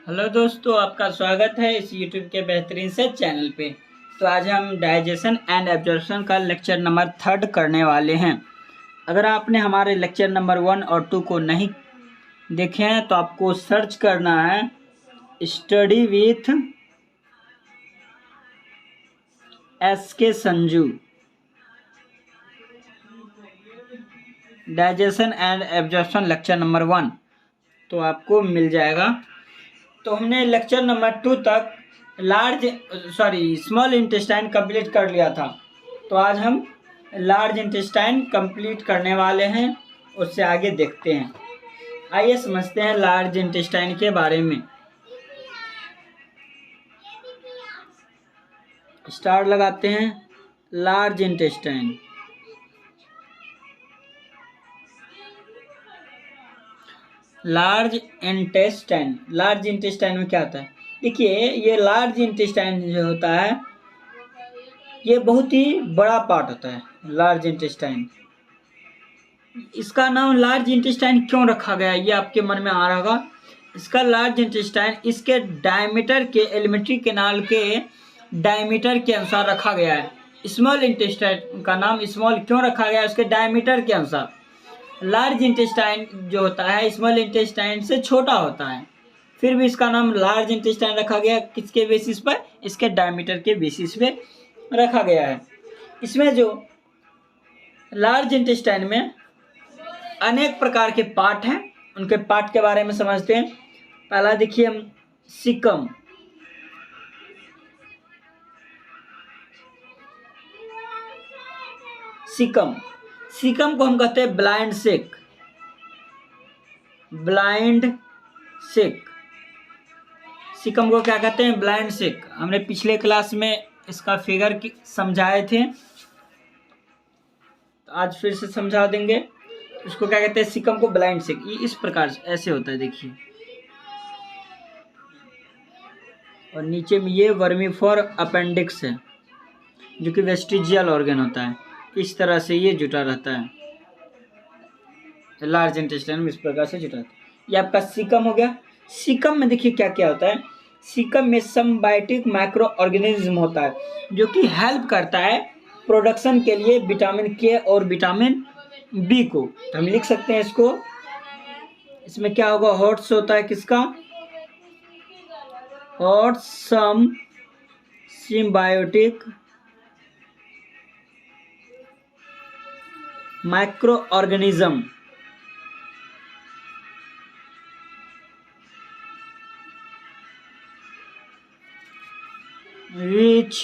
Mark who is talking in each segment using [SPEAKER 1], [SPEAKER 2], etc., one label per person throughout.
[SPEAKER 1] Hello दोस्तों, आपका स्वागत है इस यूट्यूब के बेहतरीन से चैनल पे। तो आज हम डाइजेशन एंड एब्जॉर्प्शन का लेक्चर नंबर 3 करने वाले हैं। अगर आपने हमारे लेक्चर नंबर 1 और 2 को नहीं देखे हैं तो आपको सर्च करना है study with SK Sanju, digestion and absorption lecture number 1, तो आपको मिल जाएगा। तो हमने लेक्चर नंबर 2 तक स्मॉल इंटेस्टाइन कंप्लीट कर लिया था। तो आज हम लार्ज इंटेस्टाइन कंप्लीट करने वाले हैं, उससे आगे देखते हैं। आइए समझते हैं लार्ज इंटेस्टाइन के बारे में। स्टार लगाते हैं। लार्ज इंटेस्टाइन, लार्ज इंटेस्टाइन में क्या होता है? देखिए, ये लार्ज इंटेस्टाइन जो होता है ये बहुत ही बड़ा पार्ट होता है। लार्ज इंटेस्टाइन, इसका नाम लार्ज इंटेस्टाइन क्यों रखा गया ये आपके मन में आ रहा होगा। इसका लार्ज इंटेस्टाइन इसके डायमीटर के एलिमेंट्री कैनाल के डायमीटर के अनुसार रखा गया है। स्मॉल इंटेस्टाइन का नाम स्मॉल क्यों रखा गया है? उसके डायमीटर के अनुसार। लार्ज इंटेस्टाइन जो होता है स्मॉल इंटेस्टाइन से छोटा होता है, फिर भी इसका नाम लार्ज इंटेस्टाइन रखा गया। किसके बेसिस पर? इसके डायमीटर के बेसिस पे रखा गया है। इसमें जो लार्ज इंटेस्टाइन में अनेक प्रकार के पार्ट हैं, उनके पार्ट के बारे में समझते हैं। पहला देखिए हम सीकम। सीकम को हम कहते हैं ब्लाइंड सेक। सीकम को क्या कहते हैं? ब्लाइंड सेक। हमने पिछले क्लास में इसका फिगर समझाए थे, तो आज फिर से समझा देंगे। उसको क्या कहते हैं? सीकम को ब्लाइंड सेक। ये इस प्रकार से ऐसे होता है, देखिए। और नीचे में ये वर्मीफोर अपेंडिक्स है, जो कि वेस्टिजियल ऑर्गन होता है। इस तरह से ये जुटा रहता है। लार्ज इंटेस्टाइन में इस प्रकार से जुटा रहता है। ये आपका सीकम हो गया। सीकम में देखिए क्या क्या होता है। सीकम में सिम्बायोटिक माइक्रो ऑर्गेनिज्म होता है, जो कि हेल्प करता है प्रोडक्शन के लिए विटामिन के और विटामिन बी को। तो हम लिख सकते हैं इसको। इसमें क्या होगा? हॉट्स होता है किसका? Hosts some symbiotic microorganism which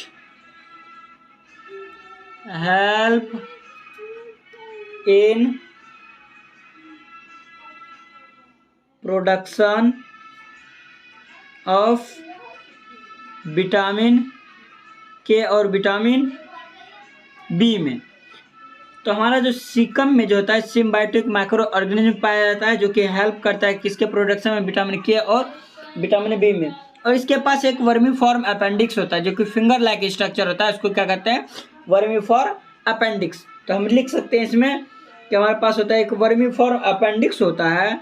[SPEAKER 1] help in production of vitamin K और विटामिन बी में। तो हमारा जो सीकम में जो होता है सिम्बायोटिक माइक्रो ऑर्गेनिज्म पाया जाता है, जो कि हेल्प करता है किसके प्रोडक्शन में? विटामिन के और विटामिन बी में। और इसके पास एक वर्मीफॉर्म अपेंडिक्स होता है, जो कि फिंगर लाइक स्ट्रक्चर होता है। उसको क्या कहते हैं? Vermiform appendix. तो हम लिख सकते हैं इसमें कि हमारे पास होता है एक वर्मीफॉर्म अपेंडिक्स होता है।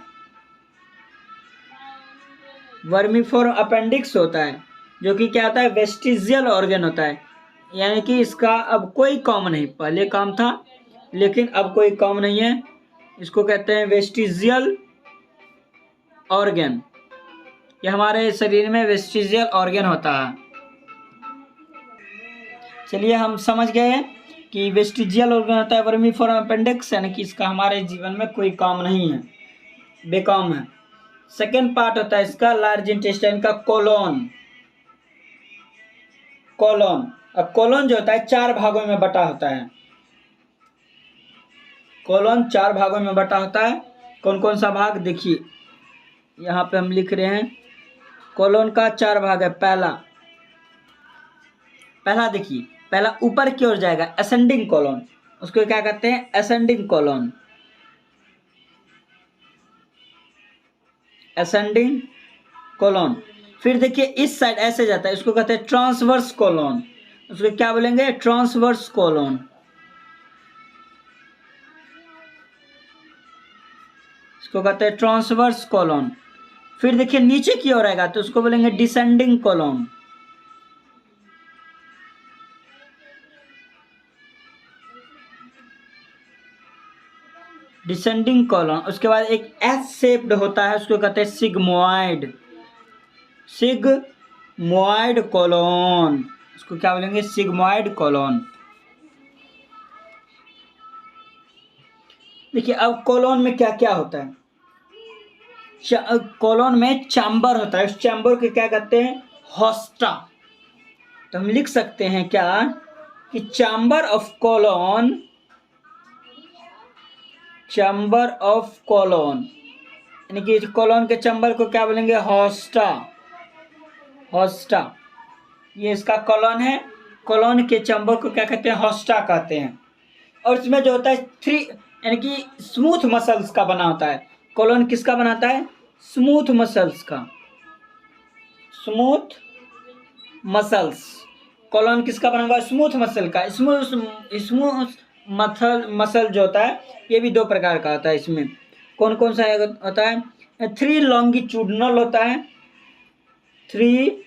[SPEAKER 1] वर्मीफॉर्म अपेंडिक्स होता है, जो कि क्या होता है? वेस्टिजियल ऑर्गन होता है। यानी कि इसका अब कोई काम नहीं, पहले काम था लेकिन अब कोई काम नहीं है। इसको कहते हैं वेस्टिजियल ऑर्गन। ये हमारे शरीर में वेस्टिजियल ऑर्गन होता है। चलिए हम समझ गए कि वेस्टिजियल ऑर्गन होता है वर्मीफॉर्म अपेंडिक्स, यानी कि इसका हमारे जीवन में कोई काम नहीं है, बेकाम है। सेकेंड पार्ट होता है इसका लार्ज इंटेस्टाइन का कोलोन। अब कोलोन जो होता है 4 भागों में बटा होता है। कोलोन 4 भागों में बटा होता है। कौन कौन सा भाग? देखिए यहाँ पे हम लिख रहे हैं। कोलोन का 4 भाग है। पहला देखिए, पहला ऊपर की ओर जाएगा, असेंडिंग कोलोन। उसको क्या कहते हैं? Ascending colon. फिर देखिए इस साइड ऐसे जाता है, इसको कहते हैं ट्रांसवर्स कोलोन। उसको क्या बोलेंगे? Transverse colon. इसको कहते हैं ट्रांसवर्स कोलोन। फिर देखिए नीचे की ओर आएगा तो उसको बोलेंगे डिसेंडिंग कॉलम। Descending column. उसके बाद एक एस शेप्ड होता है, उसको कहते हैं सिग्मोइड। सिग्मोइड कॉलम, उसको क्या बोलेंगे? Sigmoid column. देखिए अब कॉलम में क्या क्या होता है। कॉलम में चैम्बर होता है, उस चैम्बर को क्या कहते हैं? होस्टा। तो हम लिख सकते हैं क्या कि chamber of column, chamber of column, यानी कि कॉलम के चैम्बर को क्या बोलेंगे? होस्टा। होस्टा, ये इसका कॉलम है। कॉलम के चैम्बर को क्या कहते हैं? होस्टा कहते हैं। और इसमें जो होता है थ्री, यानी कि स्मूथ मसल्स का बना होता है। कॉलम किसका बनाता है? स्मूथ मसल्स का। Smooth muscles. कॉलम किसका बना हुआ है? स्मूथ मसल का। स्मूथ मसल जो होता है ये भी दो प्रकार का होता है। इसमें कौन कौन सा होता है? थ्री लॉन्गिट्यूडनल होता है, three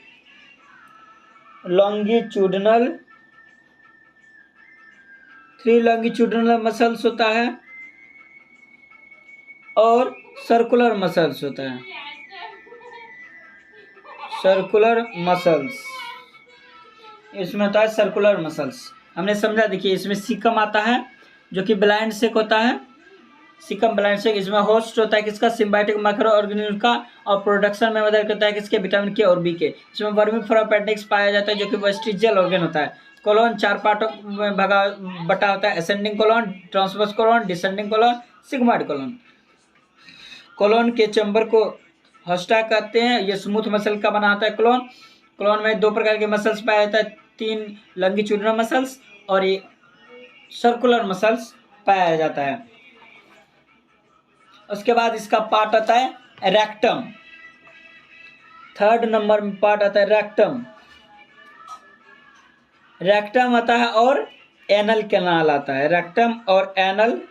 [SPEAKER 1] longitudinal, three longitudinal muscles होता है, और सर्कुलर मसल्स होता है। सर्कुलर मसल्स, इसमें होता है सर्कुलर मसल्स। हमने समझा। देखिए इसमें सीकम आता है जो कि ब्लाइंड सेक होता है। सीकम ब्लाइंड सेक, इसमें होस्ट होता है किसका? सिम्बायोटिक माइक्रो ऑर्गेनिज्म का। और प्रोडक्शन में मदद करता है किसके? विटामिन के और बी के। इसमें वर्मीफोरापेटेक्स पाया जाता है जो कि वेस्टिजियल ऑर्गन होता है। कॉलम चार पार्टों में बटा होता है: ascending column, transverse column, descending column, sigmoid column. Column के चैम्बर को होस्टा कहते हैं। ये स्मूथ मसल का बना होता है कॉलम। कॉलम में दो प्रकार के मसल्स पाया जाता है, तीन लॉन्गिट्यूडनल मसल्स और ये सर्कुलर मसल्स पाया जाता है। उसके बाद इसका पार्ट आता है रेक्टम। थर्ड नंबर में पार्ट आता है रेक्टम। रेक्टम आता है और एनल कैनाल आता है। रेक्टम और एनल,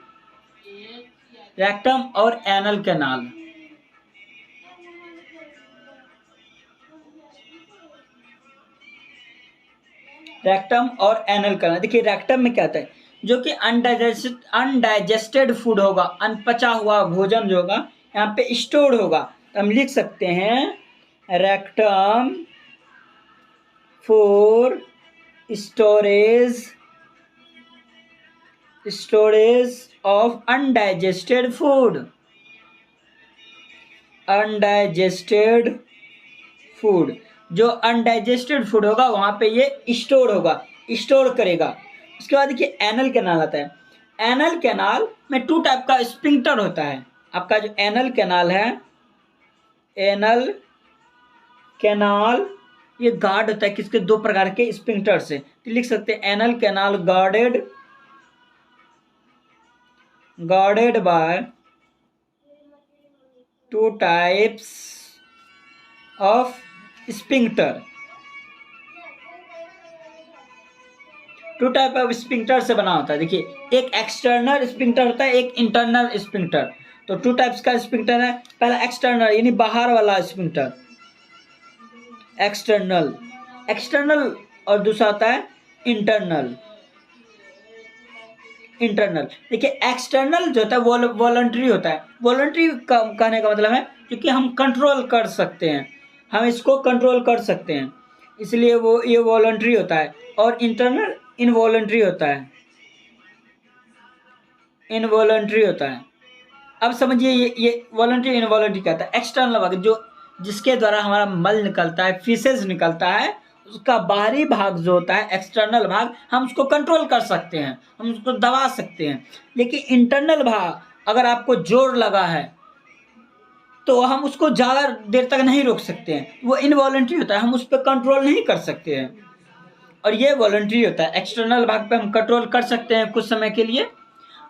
[SPEAKER 1] रेक्टम और एनल कैनाल। रेक्टम और एनल कैनाल। देखिए रेक्टम में क्या आता है? जो कि अनडाइजेस्टेड फूड होगा, अनपचा हुआ भोजन जो होगा यहाँ पे स्टोर होगा। तो हम लिख सकते हैं rectum for storage of undigested food. Undigested food, जो अनडाइजेस्टेड फूड होगा वहां पे ये स्टोर होगा, स्टोर करेगा। उसके बाद देखिए एनल कैनाल आता है। एनल कैनाल में टू टाइप का स्पिंक्टर होता है। आपका जो एनल कैनाल है, एनल कैनाल ये गार्ड होता है किसके? दो प्रकार के स्पिंक्टर से। तो लिख सकते हैं anal canal guarded by two types of sphincter. Two type of sphincter से बना होता है। देखिए एक एक्सटर्नल स्पिंक्टर होता है, एक इंटरनल स्पिंक्टर। तो टू टाइप्स का स्पिंक्टर है। पहला एक्सटर्नल यानी बाहर वाला स्पिंक्टर, एक्सटर्नल एक्सटर्नल, और दूसरा होता है इंटरनल। इंटरनल देखिए एक्सटर्नल जो होता है वॉलंटरी होता है। वॉलंटरी कहने का मतलब है क्योंकि हम कंट्रोल कर सकते हैं, हम इसको कंट्रोल कर सकते हैं, इसलिए वो ये वॉलंटरी होता है। और इंटरनल इनवॉलंटरी होता है, इनवॉलंटरी होता है। अब समझिए ये वॉलंटरी इनवॉलंटरी कहता है। एक्सटर्नल भाग जो जिसके द्वारा हमारा मल निकलता है, फीसेस निकलता है, उसका बाहरी भाग जो होता है एक्सटर्नल भाग, हम उसको कंट्रोल कर सकते हैं, हम उसको दबा सकते हैं। लेकिन इंटरनल भाग अगर आपको जोर लगा है तो हम उसको ज़्यादा देर तक नहीं रोक सकते हैं, वो इनवॉलंटरी होता है, हम उस पर कंट्रोल नहीं कर सकते हैं। और ये वॉलंटरी होता है। एक्सटर्नल भाग पे हम कंट्रोल कर सकते हैं कुछ समय के लिए।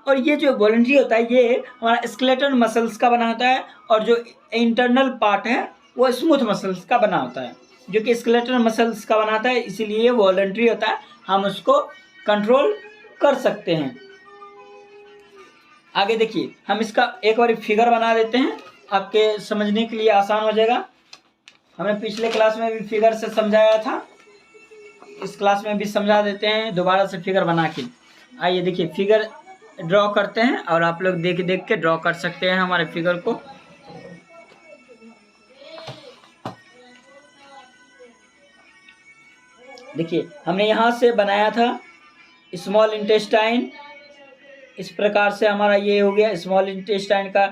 [SPEAKER 1] और ये जो वॉलंटरी होता है ये हमारा स्केलेटल मसल्स का बना होता है, और जो इंटरनल पार्ट है वो स्मूथ मसल्स का बना होता है, जो कि स्केलेटल मसल्स का बनाता है, इसीलिए वॉलंटरी होता है, हम उसको कंट्रोल कर सकते हैं। आगे देखिए हम इसका एक बार फिगर बना देते हैं, आपके समझने के लिए आसान हो जाएगा। हमने पिछले क्लास में भी फिगर से समझाया था, इस क्लास में भी समझा देते हैं दोबारा से फिगर बना के। आइए देखिए फिगर ड्रॉ करते हैं और आप लोग देख देख के ड्रॉ कर सकते हैं हमारे फिगर को। देखिए हमने यहाँ से बनाया था स्मॉल इंटेस्टाइन, इस प्रकार से हमारा ये हो गया स्मॉल इंटेस्टाइन का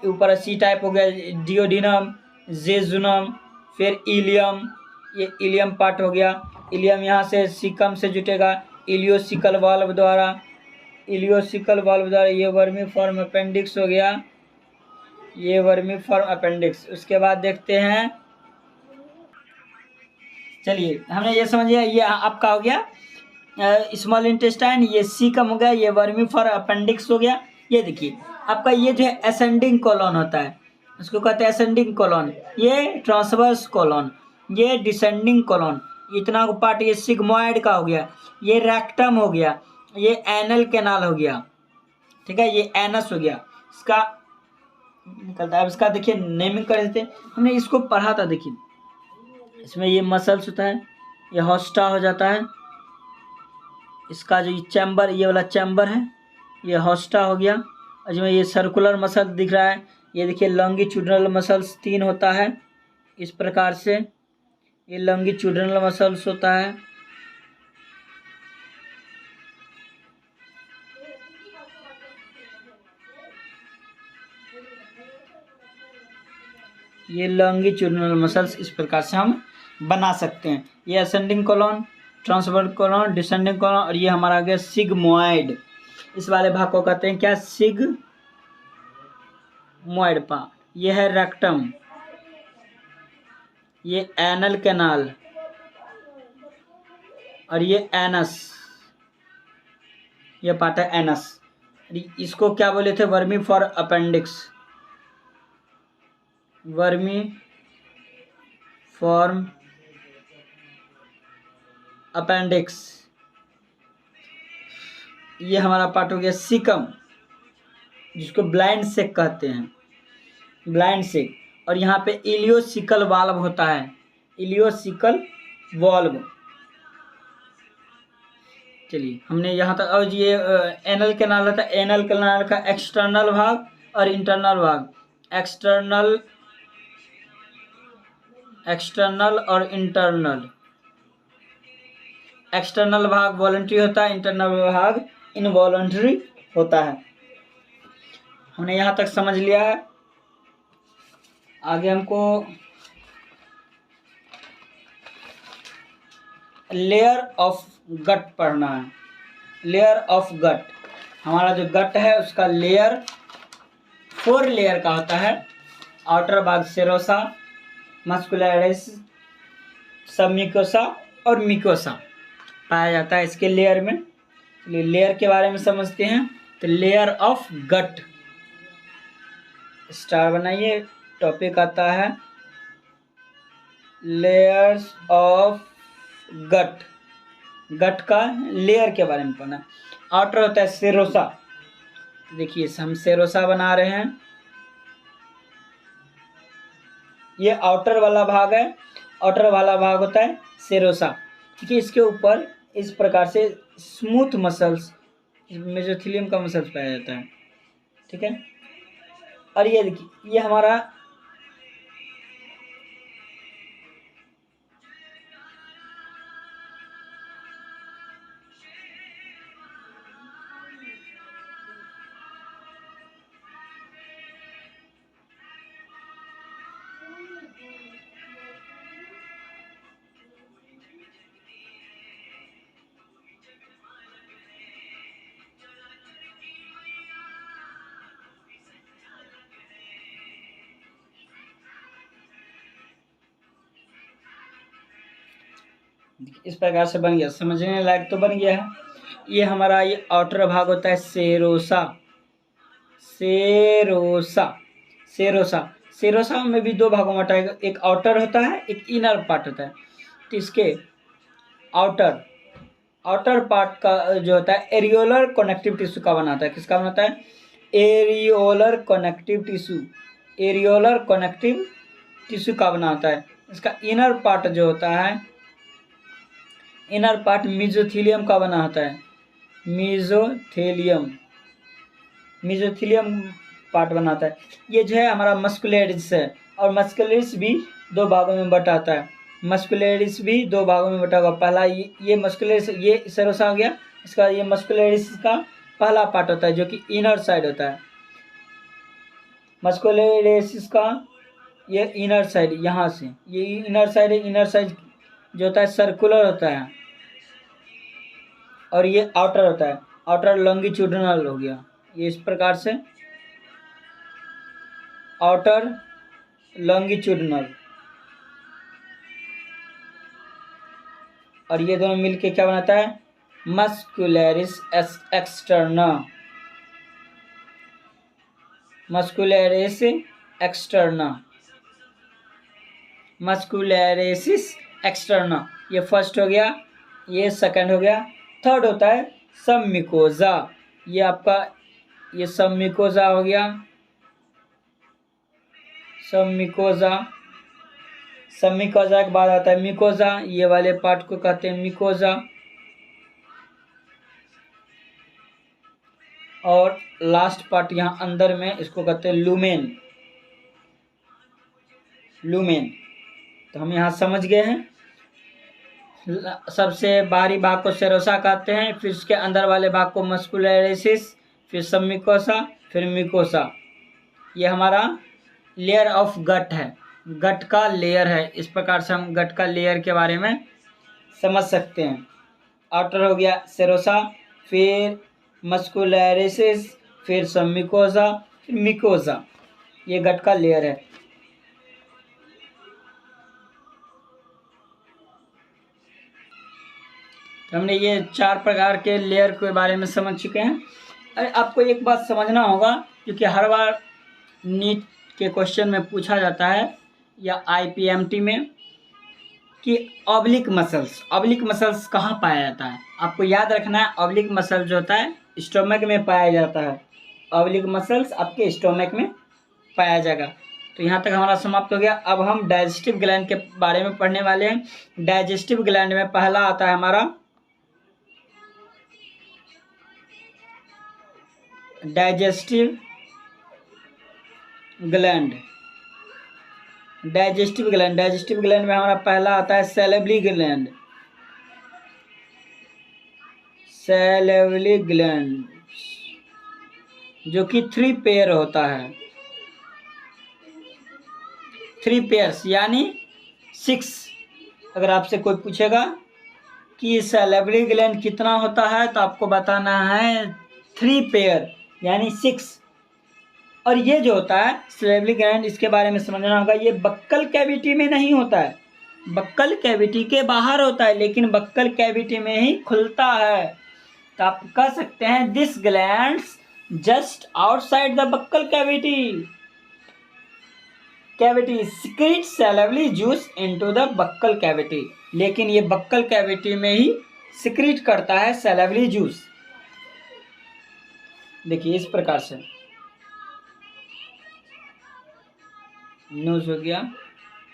[SPEAKER 1] ऊपर सी टाइप हो गया, डियोडिनम, जेजुनम, फिर इलियम, ये इलियम पार्ट हो गया। इलियम यहाँ से सीकम से जुटेगा इलियोसिकल वाल्व द्वारा, इलियोसिकल वाल्व द्वारा ये वर्मीफॉर्म अपेंडिक्स हो गया, ये वर्मीफॉर्म अपेंडिक्स। उसके बाद देखते हैं, चलिए हमने ये समझ लिया, ये आपका हो गया स्मॉल इंटेस्टाइन, ये सीकम हो गया, ये वर्मीफॉर्म अपेंडिक्स हो गया। ये देखिए आपका ये जो है असेंडिंग कॉलन होता है, उसको कहते हैं असेंडिंग कॉलन, ये ट्रांसवर्स कॉलन, ये डिसेंडिंग कॉलन, इतना को पार्ट ये सिग्मोइड का हो गया, ये रेक्टम हो गया, ये एनल कैनाल हो गया, ठीक है, ये एनस हो गया, इसका निकलता है। अब इसका देखिए नेमिंग कर देते हैं, हमने इसको पढ़ा था। देखिए इसमें ये मसल्स होता है, ये हॉस्टा हो जाता है, इसका जो चैम्बर, ये वाला चैम्बर है, ये हॉस्टा हो गया। और जिसमें ये सर्कुलर मसल दिख रहा है, ये देखिए लॉन्गिट्यूडिनल मसल्स 3 होता है, इस प्रकार से ये लॉन्गिट्यूडिनल मसल्स होता है। ये लॉन्गिट्यूडिनल मसल्स इस प्रकार से हम बना सकते हैं। ये ascending colon, transverse colon, descending colon, और ये हमारा आ गया सिग्मोइड। इस वाले भाग को कहते हैं क्या, सिग्मोइड पार्ट। ये है रेक्टम, ये एनल कैनाल, और ये एनस, ये पार्ट है एनस। इसको क्या बोले थे, vermi for appendix, vermi form appendix. ये हमारा पार्ट हो गया सीकम, जिसको ब्लाइंड सेक कहते हैं, ब्लाइंड सेक। और यहाँ पे इलियोसिकल वाल्व होता है, इलियोसिकल वाल्व। चलिए हमने यहाँ तक, और ये एनल कैनाल होता है, एनल कैनाल का एक्सटर्नल भाग और इंटरनल भाग, एक्सटर्नल और इंटरनल। एक्सटर्नल भाग वॉलंटरी होता है, इंटरनल भाग इनवॉलंटरी होता है। हमने यहाँ तक समझ लिया है। आगे हमको लेयर ऑफ गट पढ़ना है। लेयर ऑफ गट, हमारा जो गट है उसका लेयर 4 लेयर का होता है। आउटर भाग सेरोसा, मस्कुलरिस, सबम्यूकोसा और मिकोसा पाया जाता है इसके लेयर में। लेयर के बारे में समझते हैं। तो लेयर ऑफ गट, स्टार बनाइए, टॉपिक आता है लेयर्स ऑफ गट। गट का लेयर के बारे में पढ़ना। आउटर होता है सेरोसा, देखिए हम सेरोसा बना रहे हैं, ये आउटर वाला भाग है, आउटर वाला भाग होता है सेरोसा। देखिए इसके ऊपर इस प्रकार से स्मूथ मसल्स, मेसोथेलियम का मसल्स पाया जाता है, ठीक है। और ये देखिए ये हमारा इस प्रकार से बन गया, समझने लायक तो बन गया है। ये हमारा ये आउटर भाग होता है सेरोसा, सेरोसा, सेरोसा। सेरोसा में भी 2 भागों में बटाएगा, एक आउटर होता है, एक इनर पार्ट होता है। तो इसके आउटर पार्ट का जो होता है एरियोलर कनेक्टिव टिश्यू का बनाता है। किसका बनाता है, areolar connective tissue, areolar connective tissue का बना होता है। इसका इनर पार्ट जो होता है, इनर पार्ट मेसोथेलियम का बना होता है। मेसोथेलियम पार्ट बनाता है। ये जो है हमारा मस्कुलरिस है, और मस्कुलरिस भी दो भागों में बटा होता है। मस्कुलरिस भी दो भागों में बटा हुआ। पहला ये मस्कुलरिस, ये सेरोसा हो गया। इसका ये मस्कुलरिस का पहला पार्ट होता है जो कि इनर साइड होता है। मस्कुलरिस का ये इनर साइड, यहाँ से ये इनर साइड है। इनर साइड जो होता है सर्कुलर होता है, और ये आउटर होता है, आउटर लॉन्गिट्यूडिनल हो गया। ये इस प्रकार से आउटर लॉन्गिट्यूडिनल, और ये दोनों मिलके क्या बनाता है? Muscularis externa. Muscularis externa, muscularis externa, ये फर्स्ट हो गया, ये सेकंड हो गया। थर्ड होता है सबम्यूकोजा। ये आपका ये सबम्यूकोजा हो गया। सबम्यूकोजा, सबम्यूकोजा के बाद आता है म्यूकोजा। ये वाले पार्ट को कहते हैं म्यूकोजा। और लास्ट पार्ट यहाँ अंदर में, इसको कहते हैं लूमेन। लूमेन, तो हम यहाँ समझ गए हैं। सबसे बाहरी भाग को सेरोसा कहते हैं, फिर उसके अंदर वाले भाग को मस्कुलरिस, फिर सबम्यूकोसा, फिर म्यूकोसा। ये हमारा लेयर ऑफ गट है, गट का लेयर है। इस प्रकार से हम गट का लेयर के बारे में समझ सकते हैं। आउटर हो गया सेरोसा, फिर मस्कुलरिस, फिर सबम्यूकोसा, फिर म्यूकोसा। ये गट का लेयर है। हमने ये 4 प्रकार के लेयर के बारे में समझ चुके हैं। अरे आपको एक बात समझना होगा, क्योंकि हर बार नीट के क्वेश्चन में पूछा जाता है या आईपीएमटी में कि ऑब्लिक मसल्स कहाँ पाया जाता है। आपको याद रखना है, ऑब्लिक मसल जो होता है स्टोमक में पाया जाता है। ऑब्लिक मसल्स आपके स्टोमक में पाया जाएगा। तो यहाँ तक हमारा समाप्त हो गया। अब हम डाइजेस्टिव ग्लैंड के बारे में पढ़ने वाले हैं। डाइजेस्टिव ग्लैंड में पहला आता है हमारा डाइजेस्टिव ग्लैंड। डाइजेस्टिव ग्लैंड में हमारा पहला आता है सैलिवरी ग्लैंड। सैलिवरी ग्लैंड जो कि 3 पेयर होता है। 3 पेयर्स यानी 6। अगर आपसे कोई पूछेगा कि सैलिवरी ग्लैंड कितना होता है, तो आपको बताना है 3 पेयर यानी 6। और ये जो होता है सैलिवरी ग्लैंड, इसके बारे में समझना होगा, ये बक्कल कैविटी में नहीं होता है, बक्कल कैविटी के बाहर होता है, लेकिन बक्कल कैविटी में ही खुलता है। तो आप कह सकते हैं this glands just outside the buccal cavity secrete salivary juice into the buccal cavity. लेकिन ये बक्कल कैविटी में ही सिक्रीट करता है सैलिवरी जूस। देखिए इस प्रकार से नोज हो गया,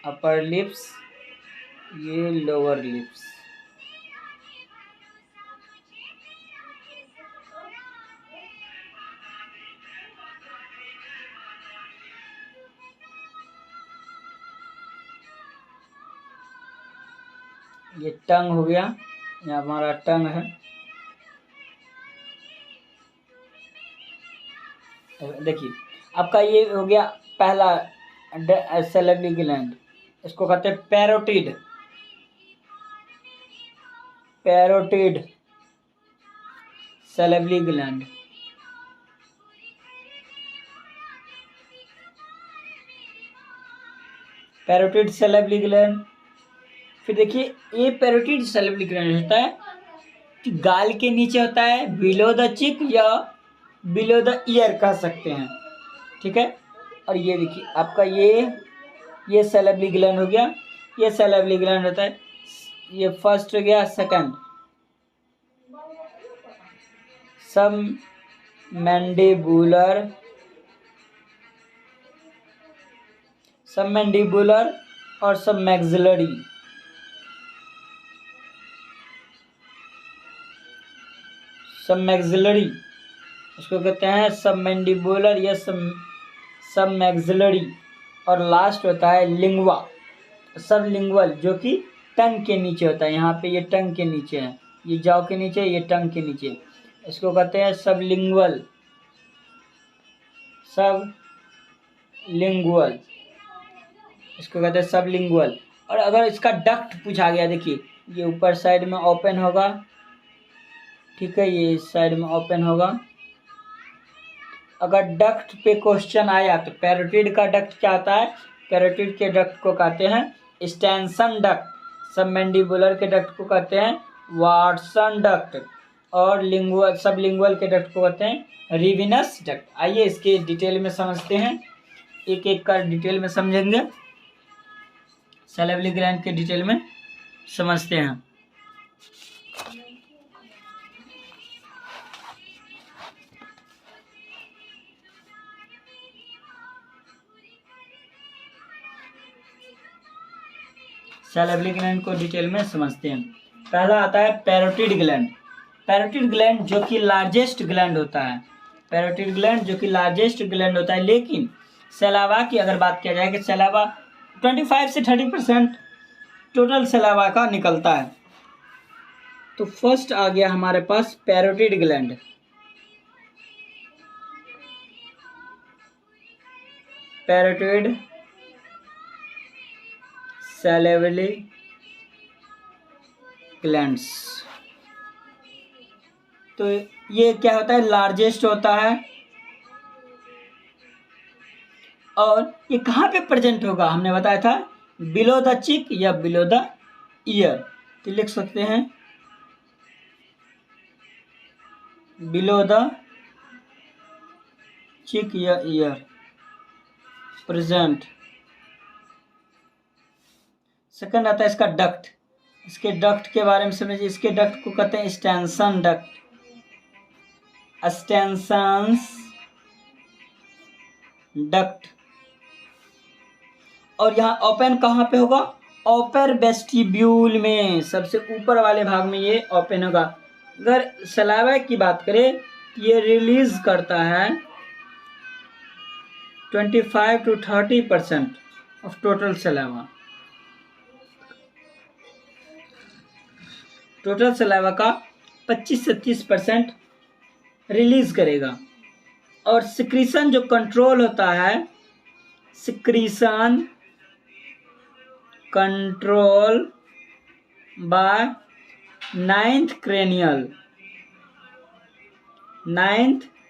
[SPEAKER 1] अपर लिप्स, ये लोअर लिप्स। ये टंग हो गया, ये हमारा टंग है। देखिए आपका ये हो गया पहला सैलिवरी ग्लैंड, इसको कहते हैं parotid. Salivary gland. Parotid salivary gland. फिर देखिए ये पैरोटिड सैलिवरी ग्लैंड होता है कि गाल के नीचे होता है, बिलो द चिक या बिलो द ईयर कह सकते हैं, ठीक है। और ये देखिए आपका ये सैलिवरी ग्लैंड हो गया। ये सैलिवरी ग्लैंड होता है, ये फर्स्ट हो गया। सेकंड सब मैंडिबुलर सबमैंडिबुलर और सबमैक्सिलरी। सबमैक्सिलरी इसको कहते हैं सबमैंडिबुलर या सबमैक्सिलरी। और लास्ट होता है लिंगुआ, सबलिंगुअल, जो कि टंग के नीचे होता है। यहाँ पे ये टंग के नीचे है, ये जाव के नीचे, ये टंग के नीचे, इसको कहते हैं सबलिंगुअल। सबलिंगुअल इसको कहते हैं सबलिंगुअल। और अगर इसका डक्ट पूछा गया, देखिए ये ऊपर साइड में ओपन होगा, ठीक है, ये इस साइड में ओपन होगा। अगर डक्ट पे क्वेश्चन आया तो पैरोटिड का डक्ट क्या होता है? पैरोटिड के डक्ट को कहते हैं स्टेंसन डक्ट। सबमैंडिबुलर के डक्ट को कहते हैं वाटसन डक्ट। और लिंगुअल सबलिंगुअल के डक्ट को कहते हैं रिविनस डक्ट। आइए इसके डिटेल में समझते हैं, एक एक का डिटेल में समझेंगे। सैलिवरी ग्लैंड के डिटेल में समझते हैं। सैलिवरी ग्लैंड को डिटेल में समझते हैं। पहला आता है पैरोटिड ग्लैंड। पैरोटिड ग्लैंड जो कि लार्जेस्ट ग्लैंड होता है। पैरोटिड ग्लैंड जो कि लार्जेस्ट ग्लैंड होता है। लेकिन सैलावा की अगर बात किया जाए कि सैलावा 25 से 30% टोटल सैलावा का निकलता है। तो फर्स्ट आ गया हमारे पास parotid gland. Parotid salivary glands. तो ये क्या होता है? लार्जेस्ट होता है। और ये कहाँ पे प्रेजेंट होगा? हमने बताया था बिलो द चिक या बिलो द ईयर। तो लिख सकते हैं बिलो द चिक या ईयर प्रेजेंट। सेकंड आता है इसका डक्ट। इसके डक्ट के बारे में समझिए। इसके डक्ट को कहते हैं स्टेंसन डक्ट। स्टेंसन्स डक्ट। और यहाँ ओपन कहाँ पे होगा? ओपर वेस्टिब्यूल में, सबसे ऊपर वाले भाग में ये ओपन होगा। अगर सलाइवा की बात करें, ये रिलीज करता है 25 to 30% of total saliva. Total saliva का 25 से 30% रिलीज करेगा। और सिक्रीशन जो कंट्रोल होता है, secretion control by ninth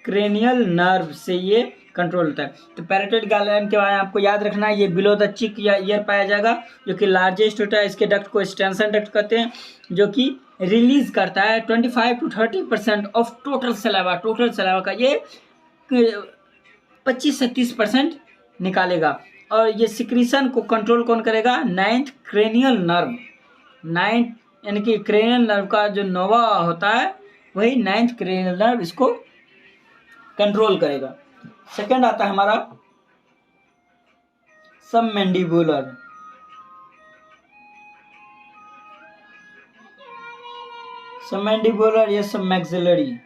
[SPEAKER 1] cranial nerve से ये कंट्रोल होता है। तो पैरोटिड ग्लैंड के बारे में आपको याद रखना है, ये बिलो द चिक या ईयर पाया जाएगा, जो कि लार्जेस्ट होता है। इसके डक्ट को स्टेंसन डक्ट कहते हैं, जो कि रिलीज करता है 25 to 30% of total saliva. Total saliva का ये 25 से 30% निकालेगा। और ये सिक्रीशन को कंट्रोल कौन करेगा? Ninth cranial nerve. नाइन्थ यानी कि क्रेनियल नर्व का जो नोवा होता है, वही नाइन्थ क्रेनियल नर्व इसको कंट्रोल करेगा। सेकंड आता है हमारा सबमैंडिबुलर। सबमैंडिबुलर या सबमैक्सिलरी।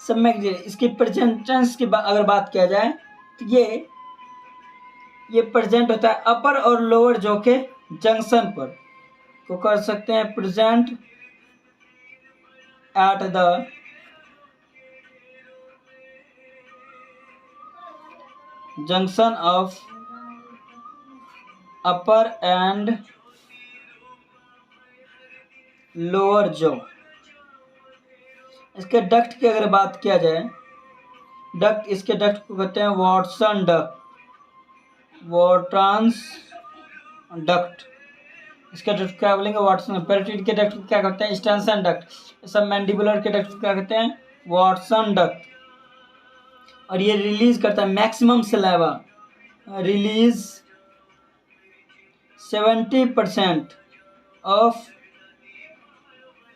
[SPEAKER 1] सबमैक्सिलरी इसकी प्रेजेंटेंस की अगर बात किया जाए तो ये प्रेजेंट होता है अपर और लोअर जॉ के जंक्शन पर। को कर सकते हैं present at the junction of upper and lower jaw. इसके डक्ट की अगर बात किया जाए, डक्ट, इसके डक्ट को कहते हैं वाटसन डक्ट, वाटन्स डक्ट। इसके डक्ट क्या बोलेंगे? वाटसन। पैरोटिड के डक्ट क्या कहते हैं? Stensen duct. सबमैंडिबुलर के डक्ट क्या कहते हैं? Watson duct. और ये रिलीज करता है maximum saliva, release 70% of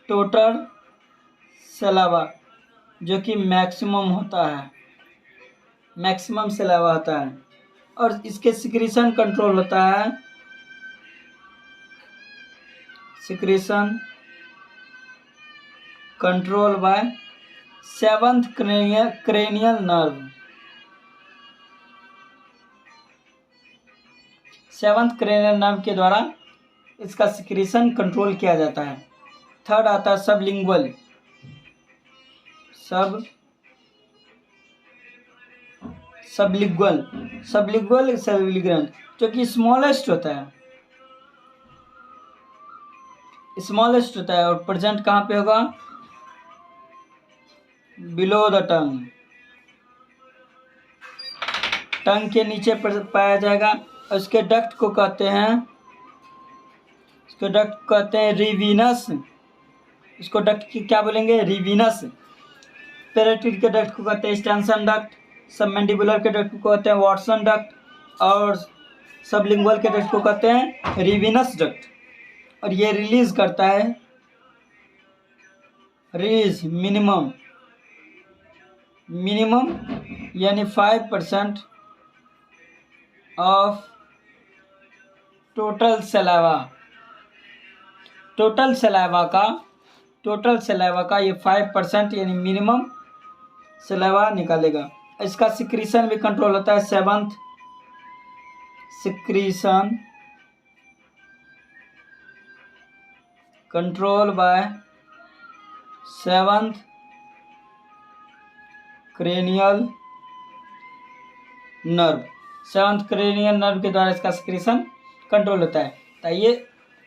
[SPEAKER 1] total saliva जो कि मैक्सिमम होता है, मैक्सिमम सलाइवा होता है, और इसके सिक्रीशन कंट्रोल होता है, secretion control by seventh cranial nerve. Seventh cranial nerve के द्वारा इसका सिक्रीशन कंट्रोल किया जाता है। थर्ड आता है सबलिंगुअल, सबलिंगुअल सैलिवरी ग्लैंड, जो कि स्मॉलेस्ट होता है, स्मॉलेस्ट होता है, और प्रेजेंट कहाँ पे होगा, बिलो द टंग, टंग के नीचे पाया जाएगा। और उसके डक्ट को कहते हैं, इसको डक्ट कहते हैं रिवीनस, इसको डक्ट की क्या बोलेंगे, रिवीनस। पैराटिड के डक्ट को कहते हैं स्टेंसन डक्ट, सबमैंडिबुलर के डक्ट को कहते हैं वाटसन डक्ट, और सबलिंगुअल के डक्ट को कहते हैं रिवीनस डक्ट। और ये रिलीज करता है, रिलीज मिनिमम यानी 5% ऑफ टोटल सलाइवा का ये 5% यानी मिनिमम सलाइवा निकालेगा। इसका सिक्रीशन भी कंट्रोल होता है, seventh secretion control by seventh cranial nerve. Seventh cranial nerve के द्वारा इसका सिक्रीशन कंट्रोल होता है। तो ये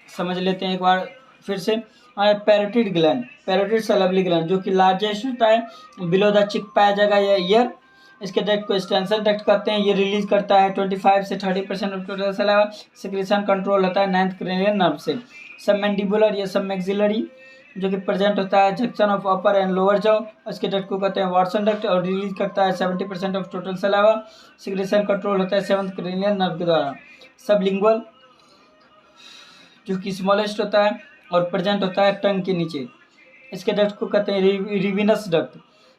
[SPEAKER 1] समझ लेते हैं एक बार फिर से। Parotid gland, parotid salivary gland, जो कि लार्जेस्ट होता है, बिलो द चिक पाया जाएगा या ईयर। इसके डक्ट को स्टेंसन डक्ट कहते हैं। ये रिलीज करता है 25 से 30% of total saliva. Secretion control होता है 9th क्रेनियल नर्व से। सबमैंडिबुलर या सब मैक्सिलरी, जो कि प्रेजेंट होता है junction of upper and lower jaw, उसके डक्ट को कहते हैं वाटसन डक्ट, और रिलीज करता है 70% of total saliva. Secretion control होता है 7th क्रेनियल नर्व के द्वारा। सबलिंगुअल, जो कि स्मॉलेस्ट होता है और प्रेजेंट होता है टंग के नीचे, इसके डक्ट को कहते हैं रिवीनस डक्ट,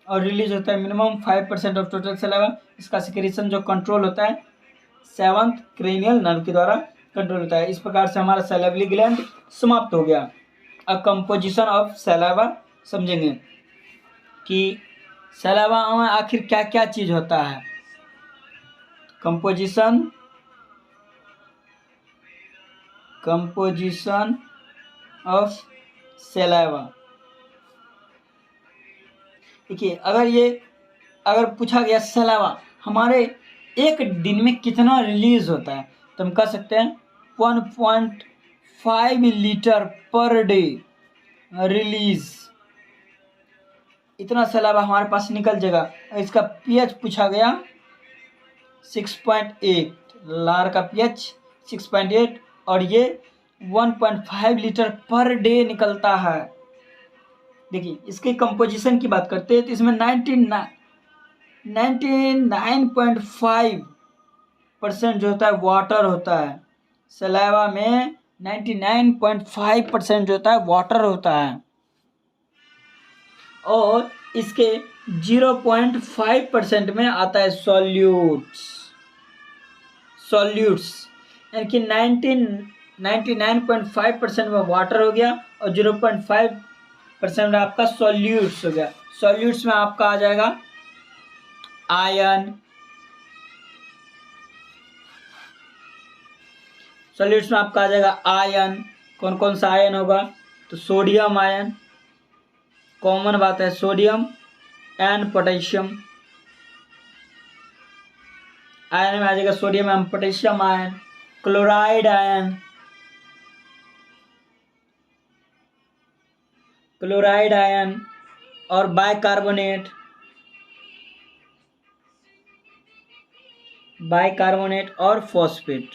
[SPEAKER 1] और रिलीज होता है मिनिमम 5% ऑफ टोटल सलाइवा। इसका सिक्रीशन जो कंट्रोल होता है 7th क्रेनियल नर्व के द्वारा कंट्रोल होता है। इस प्रकार से हमारा सैलिवरी ग्लैंड समाप्त हो गया। अब कंपोजिशन ऑफ सलाइवा समझेंगे कि सलाइवा में आखिर क्या क्या चीज होता है। कंपोजिशन ऑफ सलाइवा, देखिए अगर पूछा गया सलाइवा हमारे एक दिन में कितना रिलीज होता है, तो हम कह सकते हैं 1.5 लीटर पर डे रिलीज, इतना सलाइवा हमारे पास निकल जाएगा। इसका पीएच पूछा गया 6.8, लार का पीएच 6.8, और ये 1.5 लीटर पर डे निकलता है। देखिए इसके कंपोजिशन की बात करते हैं तो इसमें 99.5% जो होता है वाटर होता है। सलाइवा में 99.5% जो होता है वाटर होता है, और इसके 0.5% में आता है सॉल्यूट्स, यानी कि 99.5% में वाटर हो गया और 0.5% में आपका सॉल्यूट्स हो गया। सॉल्यूट्स में आपका आ जाएगा आयन, सॉल्यूट्स में आपका आ जाएगा आयन। कौन कौन सा आयन होगा, तो सोडियम आयन, कॉमन बात है, सोडियम एंड पोटेशियम। आयन में आ जाएगा sodium and potassium ion, chloride ion और बाइकार्बोनेट और फॉस्फेट,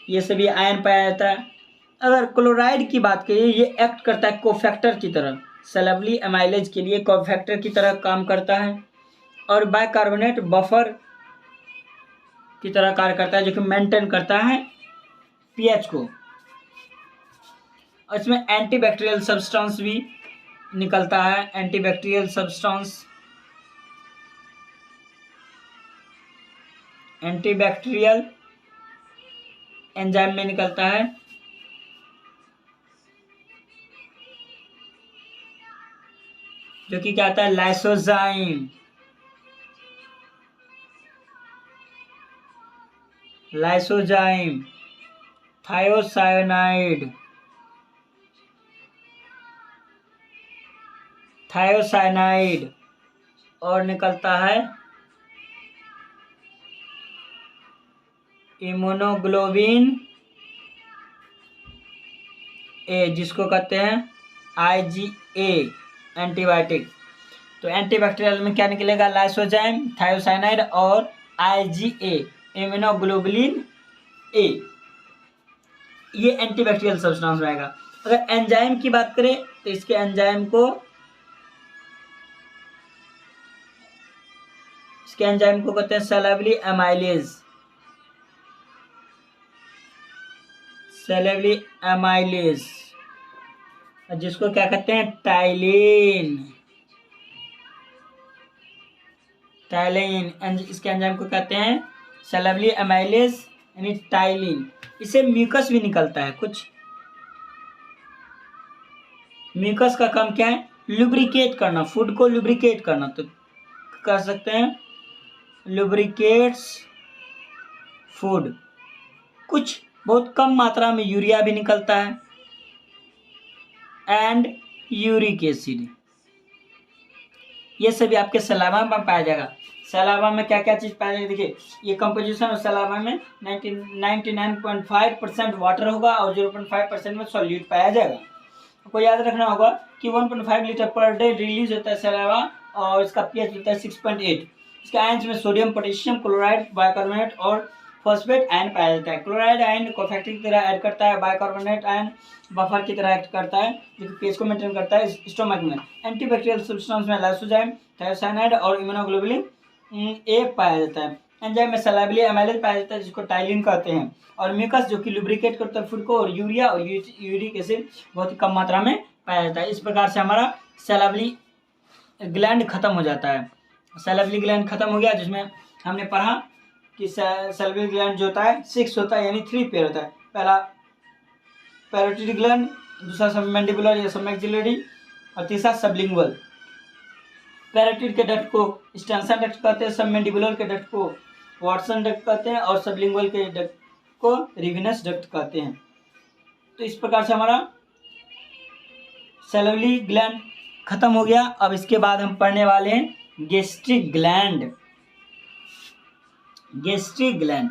[SPEAKER 1] ये सभी आयन पाया जाता है। अगर क्लोराइड की बात करिए, ये एक्ट करता है कोफैक्टर की तरह, सैलिवरी एमाइलेज के लिए कोफैक्टर की तरह काम करता है। और बाइकार्बोनेट बफर की तरह कार्य करता है, जो कि मेंटेन करता है पीएच को। और इसमें एंटीबैक्टीरियल सब्सटेंस भी निकलता है एंटीबैक्टीरियल सब्सटेंस, एंटीबैक्टीरियल एंजाइम में निकलता है। जो कि क्या आता है, लाइसोजाइम, लाइसोजाइम, थायोसाइनाइड, थायोसाइनाइड, और निकलता है इम्यूनोग्लोबिन ए, जिसको कहते हैं IgA एंटीबायोटिक। तो एंटीबैक्टीरियल में क्या निकलेगा, लाइसोजाइम, थायोसाइनाइड और IgA इम्यूनोग्लोबुलिन ए, ये एंटीबैक्टीरियल सब्सटेंस रहेगा। अगर एंजाइम की बात करें तो इसके एंजाइम को कहते हैं सैलिवरी एमाइलेज, सैलिवरी एमाइलेज, जिसको क्या कहते हैं, टाइलिन, टाइलिन, इसके एंजाइम को कहते हैं सैलिवरी एमाइलेज यानी टाइलिन। इसे म्यूकस भी निकलता है कुछ। म्यूकस का काम क्या है, लुब्रिकेट करना, फूड को लुब्रिकेट करना। तो कर सकते हैं लुब्रिकेट्स फूड। कुछ बहुत कम मात्रा में यूरिया भी निकलता है एंड यूरिक एसिड। ये सभी आपके सलावा में पाया जाएगा। सलावा में क्या क्या चीज़ पाया जाएगा, देखिए ये कंपोजिशन सलावा में 99.5% वाटर होगा और 0.5% में सॉल्यूट पाया जाएगा। आपको याद रखना होगा कि 1.5 लीटर पर डे रिलीज होता है सलावा और इसका पीएच होता है 6.8। इसके आयंस में सोडियम, पोटेशियम, क्लोराइड, बाइकार्बोनेट और फॉस्फेट आयन पाया जाता है। क्लोराइड आयन कोफैक्टर की तरह ऐड करता है, बाइकार्बोनेट आयन बफर की तरह एक्ट करता है जो कि पीएच को मेंटेन करता है स्टोमक में। एंटीबैक्टीरियल सब्सटेंस में लाइसोजाइम, थायोसाइनाइड और इम्यूनोग्लोबुलिन ए पाया जाता है। एंजाइम में सैलिवरी एमाइलेज पाया जाता है जिसको टाइलिन कहते हैं, और म्यूकस जो कि लुब्रिकेट करता है फूड को, और यूरिया और यूरिक एसिड बहुत ही कम मात्रा में पाया जाता है। इस प्रकार से हमारा सैलिवरी ग्लैंड खत्म हो जाता है। सैलिवरी ग्लैंड खत्म हो गया, जिसमें हमने पढ़ा कि सैलिवरी ग्लैंड जो होता है 6 होता है, यानी 3 पेयर होता है। पहला पैरोटिड ग्लैंड, दूसरा सबमैंडिबुलर या सबमैक्सिलरी, और तीसरा सबलिंगुअल। पैरोटिड के डक्ट को स्टेंसन डक्ट कहते हैं, सबमैंडिबुलर के डक्ट को वाटसन डक्ट कहते हैं और सबलिंगुअल के डक्ट को रिविनस डक्ट कहते हैं। तो इस प्रकार से हमारा सैलिवरी ग्लैंड खत्म हो गया। अब इसके बाद हम पढ़ने वाले हैं gastric gland. Gastric gland,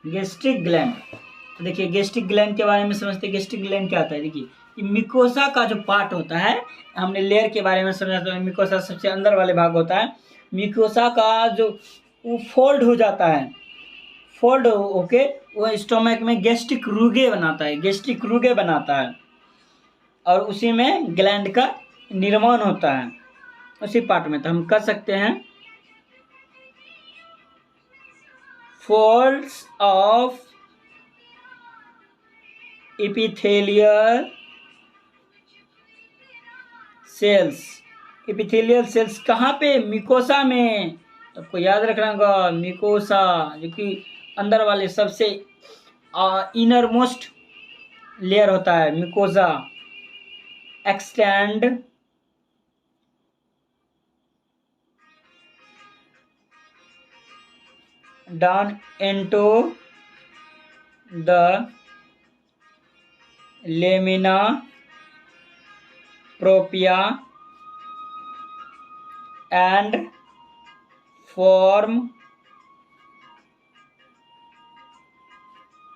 [SPEAKER 1] gastric gland. तो देखिए गैस्ट्रिक ग्लैंड के बारे में समझते हैं। गैस्ट्रिक ग्लैंड क्या होता है, देखिए ये मिकोसा का जो पार्ट होता है, हमने लेयर के बारे में समझा था। मिकोसा सबसे अंदर वाले भाग होता है। मिकोसा का जो वो फोल्ड हो जाता है, फोल्ड होके वो स्टोमक में गैस्ट्रिक रूगे बनाता है, गैस्ट्रिक रूगे बनाता है, और उसी में ग्लैंड का निर्माण होता है उसी पार्ट में। तो हम कर सकते हैं folds of epithelial cells। epithelial cells कहाँ पे, मिकोसा में। तो आपको याद रखना होगा मिकोसा, जो कि अंदर वाले सबसे इनर मोस्ट लेयर होता है mucosa, extend down into the lamina propria and form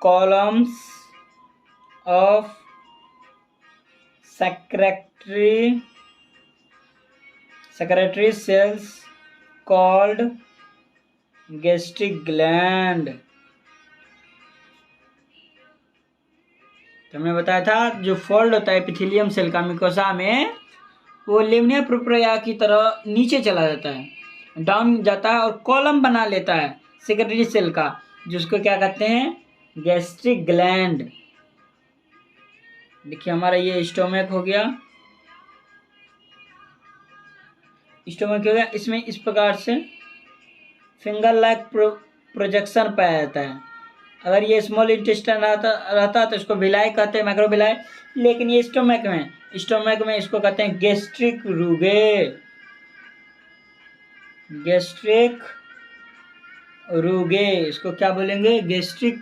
[SPEAKER 1] columns of secretory cells called gastric gland. तो हमने बताया था जो फोल्ड होता है एपिथेलियम सेल का मिकोसा में, वो लेमिना प्रोप्रिया की तरह नीचे चला जाता है, डाउन जाता है और कॉलम बना लेता है सेक्रेटरी सेल का, जिसको क्या कहते हैं, गैस्ट्रिक ग्लैंड। देखिए हमारा ये स्टोमक हो गया, स्टोमक हो गया। इसमें इस प्रकार से फिंगर लाइक प्रोजेक्शन पाया जाता है। अगर ये स्मॉल इंटेस्टाइन रहता तो इसको विलाई कहते हैं, माइक्रो विलाई। लेकिन ये स्टोमक में इसको कहते हैं गैस्ट्रिक रूगे, गैस्ट्रिक रूगे, इसको क्या बोलेंगे, गैस्ट्रिक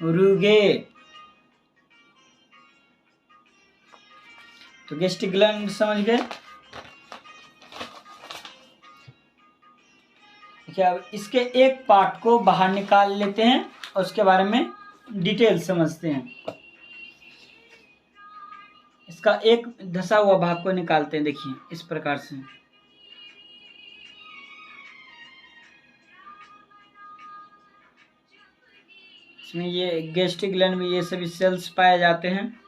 [SPEAKER 1] रूगे। तो गैस्ट्रिक ग्लैंड समझ गए। देखिए अब इसके एक पार्ट को बाहर निकाल लेते हैं और उसके बारे में डिटेल समझते हैं। इसका एक धसा हुआ भाग को निकालते हैं। देखिए इस प्रकार से इसमें ये गैस्ट्रिक ग्लैंड में ये सभी सेल्स पाए जाते हैं।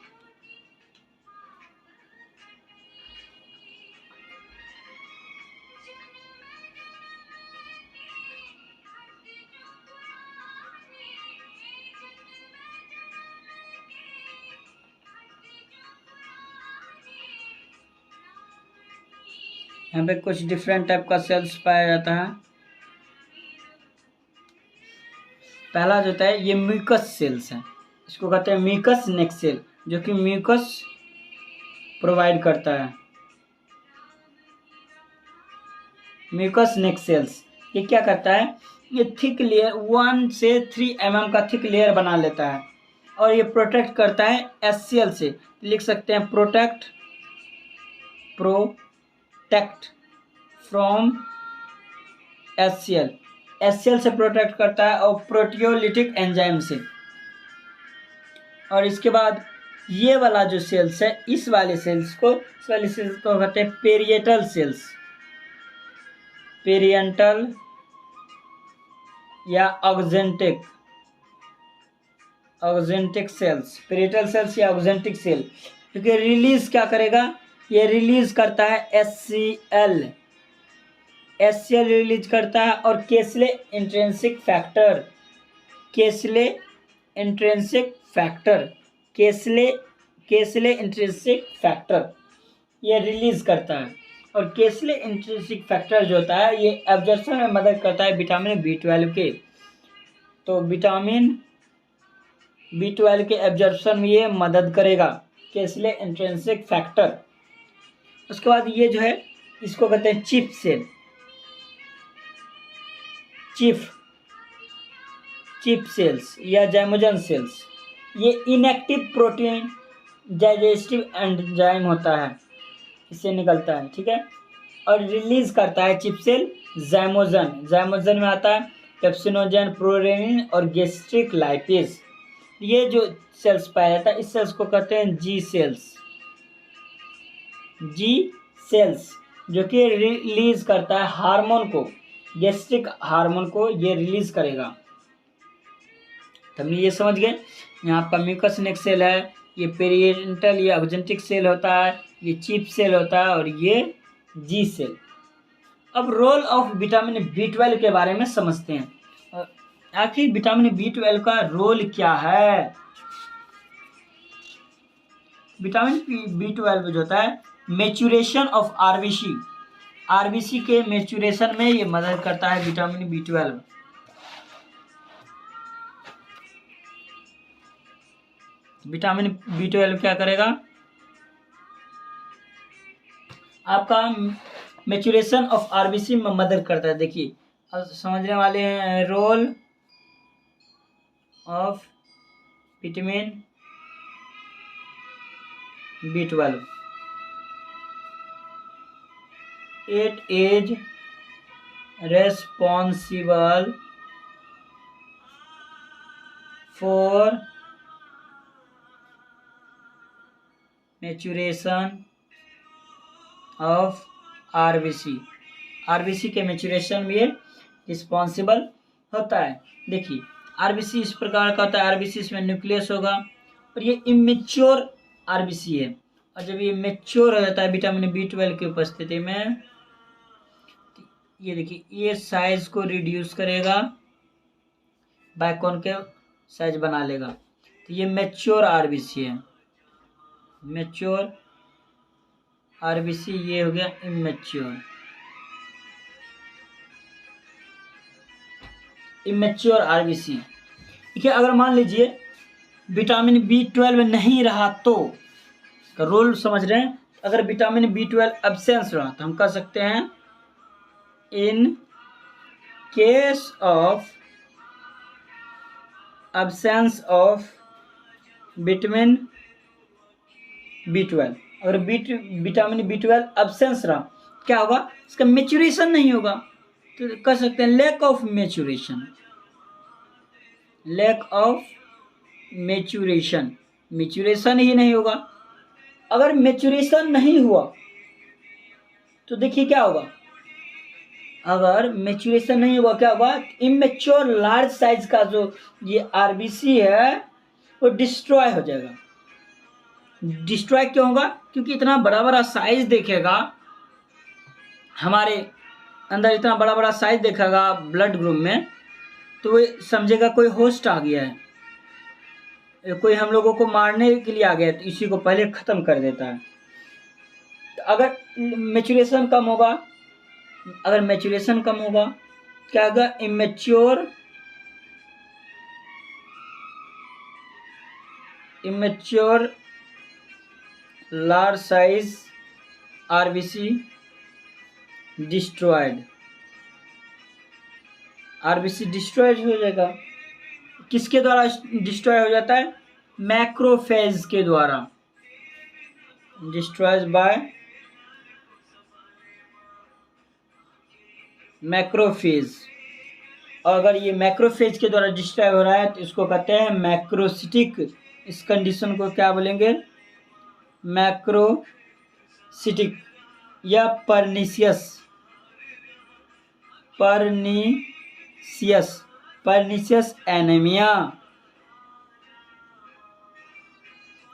[SPEAKER 1] यहाँ पे कुछ डिफरेंट टाइप का सेल्स पाया जाता है। पहला जो होता है ये म्यूकस सेल्स है, इसको कहते हैं म्यूकस नेक सेल, जो कि म्यूकस प्रोवाइड करता है। म्यूकस नेक सेल्स ये क्या करता है, ये थिक लेयर 1 से 3 mm का थिक लेयर बना लेता है और ये प्रोटेक्ट करता है एससीएल से। लिख सकते हैं प्रोटेक्ट फ्रॉम एससीएल, एससीएल से प्रोटेक्ट करता है और प्रोटियोलिटिक एंजाइम से। और इसके बाद ये वाला जो सेल्स है, इस वाले सेल्स को कहते हैं पेरिएटल सेल्स, पेरिएंटल या ऑक्जेंटिक सेल्स, पेरिएटल सेल्स या ऑक्जेंटिक सेल। क्योंकि रिलीज क्या करेगा, ये रिलीज करता है एचसीएल रिलीज करता है और केसले इंट्रिंसिक फैक्टर ये रिलीज करता है। और केसले इंट्रिंसिक फैक्टर जो होता है ये एब्जॉर्प्शन में मदद करता है विटामिन B12 के। तो विटामिन B12 के एब्जॉर्प्शन में ये मदद करेगा, केसले इंट्रिंसिक फैक्टर। उसके बाद ये जो है इसको कहते हैं चिप सेल, चिप सेल्स या जाइमोजन सेल्स। ये इनएक्टिव प्रोटीन डाइजेस्टिव एंजाइम होता है, इससे निकलता है, ठीक है। और रिलीज करता है चिप सेल जाइमोजन में आता है पेप्सिनोजन, प्रोरेनिन और गैस्ट्रिक लाइपेज। ये जो सेल्स पाया जाता है इस सेल्स को कहते हैं जी सेल्स, जो कि रिलीज करता है हार्मोन को, गैस्ट्रिक हार्मोन को ये रिलीज करेगा। तो हम ये समझ गए। यहाँ पर म्यूकस नेक सेल है, ये पेरिएंटल या ऑक्जेंटिक सेल होता है, ये चिप सेल होता है और ये जी सेल। अब रोल ऑफ विटामिन B12 के बारे में समझते हैं। आखिर विटामिन B12 का रोल क्या है। विटामिन B12 जो होता है मैच्यूरेशन ऑफ आरबीसी के मैच्यूरेशन में ये मदद करता है विटामिन B12। विटामिन B12 क्या करेगा, आपका मैच्यूरेशन ऑफ आरबीसी में मदद करता है। देखिए अब समझने वाले हैं role of vitamin B12। It is responsible for maturation of RBC के मैच्यूरेशन में ये रिस्पॉन्सिबल होता है। देखिए आरबीसी इस प्रकार का होता है, आरबीसी इसमें न्यूक्लियस होगा और ये इमेच्योर आरबीसी है। और जब ये मैच्योर हो जाता है विटामिन B12 की उपस्थिति में, ये देखिए ये साइज को रिड्यूस करेगा बाइकॉन्केव साइज बना लेगा। तो ये मैच्योर आरबीसी है, मैच्योर आरबीसी। ये हो गया इमेच्योर, इमेच्योर आरबीसी। देखिए अगर मान लीजिए विटामिन B12 नहीं रहा तो रोल समझ रहे हैं, अगर विटामिन B12 एब्सेंस रहा तो हम कह सकते हैं in case of absence of vitamin B12, अगर विटामिन B12 एब्सेंस रहा क्या होगा, इसका मेचुरेशन नहीं होगा। तो कह सकते हैं lack of maturation, lack of maturation, maturation ही नहीं होगा। अगर मेचुरेशन नहीं हुआ तो देखिए क्या होगा, अगर मेचुरेशन नहीं हुआ क्या होगा, इमेच्योर लार्ज साइज का जो ये आरबीसी है वो डिस्ट्रॉय हो जाएगा। डिस्ट्रॉय क्यों होगा, क्योंकि इतना बड़ा बड़ा साइज देखेगा हमारे अंदर, इतना बड़ा बड़ा साइज देखेगा ब्लड ग्रुप में, तो वो समझेगा कोई होस्ट आ गया है, कोई हम लोगों को मारने के लिए आ गया, तो इसी को पहले ख़त्म कर देता है। तो अगर मेचुरेशन कम होगा, अगर मेचुरेशन कम होगा क्या होगा, immature large size RBC destroyed, RBC destroyed हो जाएगा। किसके द्वारा डिस्ट्रॉय हो जाता है, मैक्रोफेज के द्वारा, डिस्ट्रॉयड बाय मैक्रोफेज। और अगर ये मैक्रोफेज के द्वारा डिस्ट्रॉय हो रहा है तो इसको कहते हैं मैक्रोसिटिक। इस कंडीशन को क्या बोलेंगे, मैक्रोसिटिक या परनीसियस, परनीसियस एनीमिया।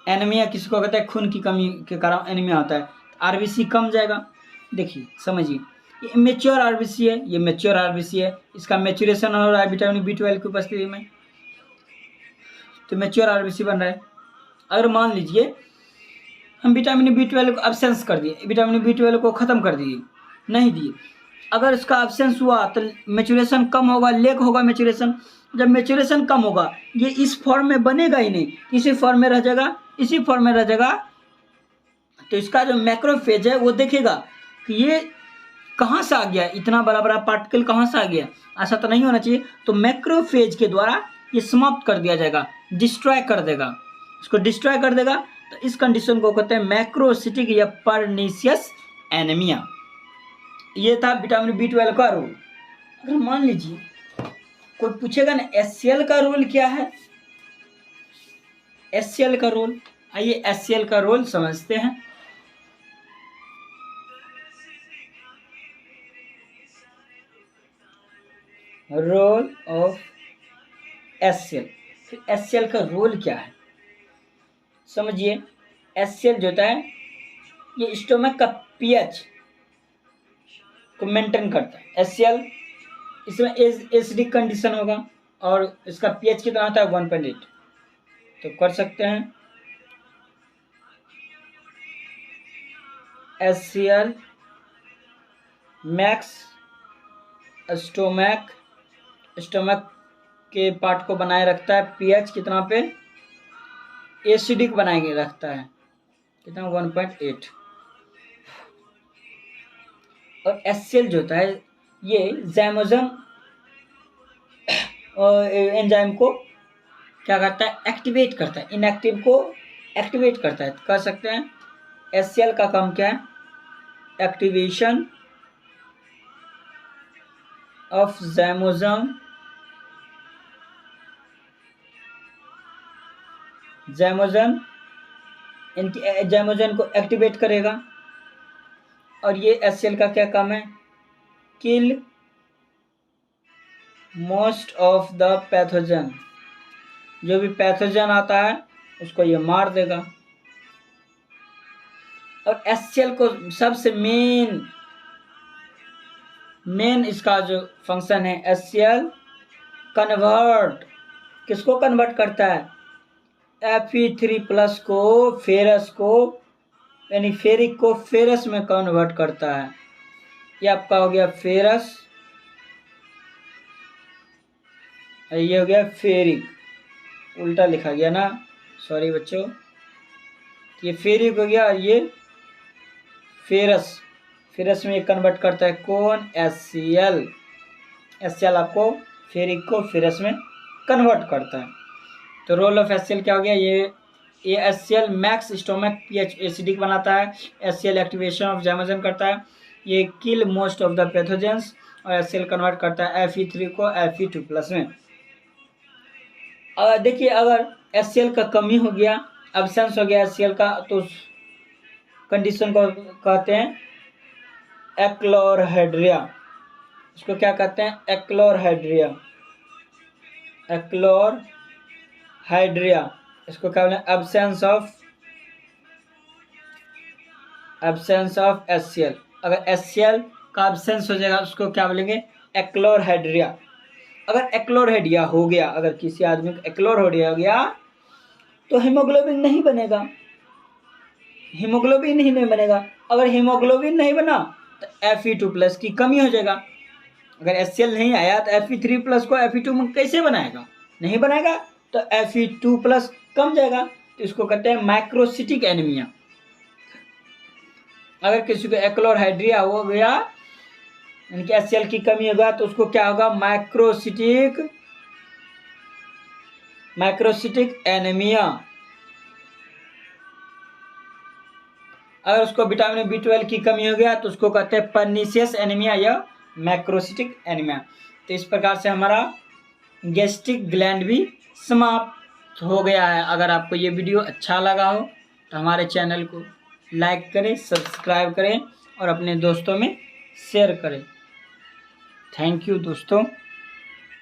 [SPEAKER 1] एनीमिया किसको कहते हैं, खून की कमी के कारण एनीमिया होता है, आरबीसी कम जाएगा। देखिए समझिए, ये मेच्योर आरबीसी है, ये मेच्योर आरबीसी है, इसका मेचुरेशन हो रहा है विटामिन B12 की उपस्थिति में, तो मेच्योर आरबीसी बन रहा है। अगर मान लीजिए हम विटामिन B12 को एब्सेंस कर दिए, विटामिन B12 को ख़त्म कर दिए, नहीं दिए, अगर इसका एब्सेंस हुआ तो मेचुरेशन कम होगा, लेक होगा मेचुरेशन। जब मेचुरेशन कम होगा ये इस फॉर्म में बनेगा ही नहीं, इसी फॉर्म में रह जाएगा, इसी फॉर्म में रह जाएगा। तो इसका जो मैक्रोफेज है वो देखेगा कि ये कहाँ से आ गया, इतना बड़ा बड़ा पार्टिकल कहाँ से आ गया, ऐसा तो नहीं होना चाहिए। तो मैक्रोफेज के द्वारा ये समाप्त कर दिया जाएगा, डिस्ट्रॉय कर देगा, इसको डिस्ट्रॉय कर देगा। तो इस कंडीशन को कहते हैं मैक्रोसिटिक या परनीसियस एनीमिया। ये था विटामिन B12 का रोल। अगर मान लीजिए कोई पूछेगा ना HCl का रोल क्या है, HCl का रोल, आइए HCl का रोल समझते हैं। रोल ऑफ HCl, फिर HCl का रोल क्या है समझिए। HCl जो होता है ये स्टोमक का pH को मेंटेन करता है। HCl इसमें एसिडिक कंडीशन होगा और इसका pH कितना होता है 1.8। तो कर सकते हैं HCl मैक्स स्टोमक के पार्ट को बनाए रखता है, pH कितना पे एसिडिक बनाए रखता है, कितना 1.8। और HCl जो होता है ये ज़ाइमोजम एंजाइम को क्या करता है, एक्टिवेट करता है, इनएक्टिव को एक्टिवेट करता है। तो कह सकते हैं HCl का काम क्या है, एक्टिवेशन ऑफ ज़ाइमोजम को एक्टिवेट करेगा। और ये HCl का क्या काम है, किल मोस्ट ऑफ द पैथोजन, जो भी पैथोजन आता है उसको ये मार देगा। और HCl को सबसे मेन इसका जो फंक्शन है, HCl कन्वर्ट किसको कन्वर्ट करता है? Fe3+ को फेरस को, यानी फेरिक को फेरस में कन्वर्ट करता है। ये आपका हो गया फेरस, ये हो गया फेरिक, उल्टा लिखा गया ना, सॉरी बच्चों। ये फेरिक हो गया, ये फेरस, फेरस में कन्वर्ट करता है कौन? HCl। HCl आपको फेरिक को फेरस में कन्वर्ट करता है। तो रोल ऑफ HCl क्या हो गया? ये HCl max stomach pH acidic बनाता है। HCl एक्टिवेशन ऑफ जैमोजन करता है। ये किल मोस्ट ऑफ द पैथोजेंस, और HCl कन्वर्ट करता है Fe3 को Fe2+ में। देखिए अगर HCl का कमी हो गया, एब्सेंस हो गया HCl का, तो उस कंडीशन को कहते हैं एक्लोरहाइड्रिया। इसको क्या कहते हैं? एक्लोरहाइड्रिया। एक्लोरहाइड्रिया इसको क्या बोले? Absence of HCl। अगर HCl का एब्सेंस हो जाएगा उसको क्या बोलेंगे? एक्लोरहाइड्रिया। अगर एक्लोरहाइड्रिया हो गया, अगर किसी आदमी को एक्लोरहाइड्रिया हो गया तो हीमोग्लोबिन नहीं बनेगा, हीमोग्लोबिन ही नहीं बनेगा। अगर हीमोग्लोबिन नहीं बना तो Fe2+ की कमी हो जाएगा। अगर HCl नहीं आया तो Fe3+ को Fe2 में कैसे बनाएगा? नहीं बनाएगा, तो Fe2+ कम जाएगा, तो इसको कहते हैं माइक्रोसिटिक एनीमिया। अगर किसी को एक्लोरहाइड्रिया हो गया, यानी कि HCl की कमी होगा, तो उसको क्या होगा? Microcytic anaemia. अगर उसको विटामिन B12 की कमी हो गया तो उसको कहते हैं पर्नीशियस एनीमिया या मैक्रोसिटिक एनीमिया। तो इस प्रकार से हमारा गैस्ट्रिक ग्लैंड भी समाप्त हो गया है। अगर आपको ये वीडियो अच्छा लगा हो तो हमारे चैनल को लाइक करें, सब्सक्राइब करें और अपने दोस्तों में शेयर करें। थैंक यू दोस्तों।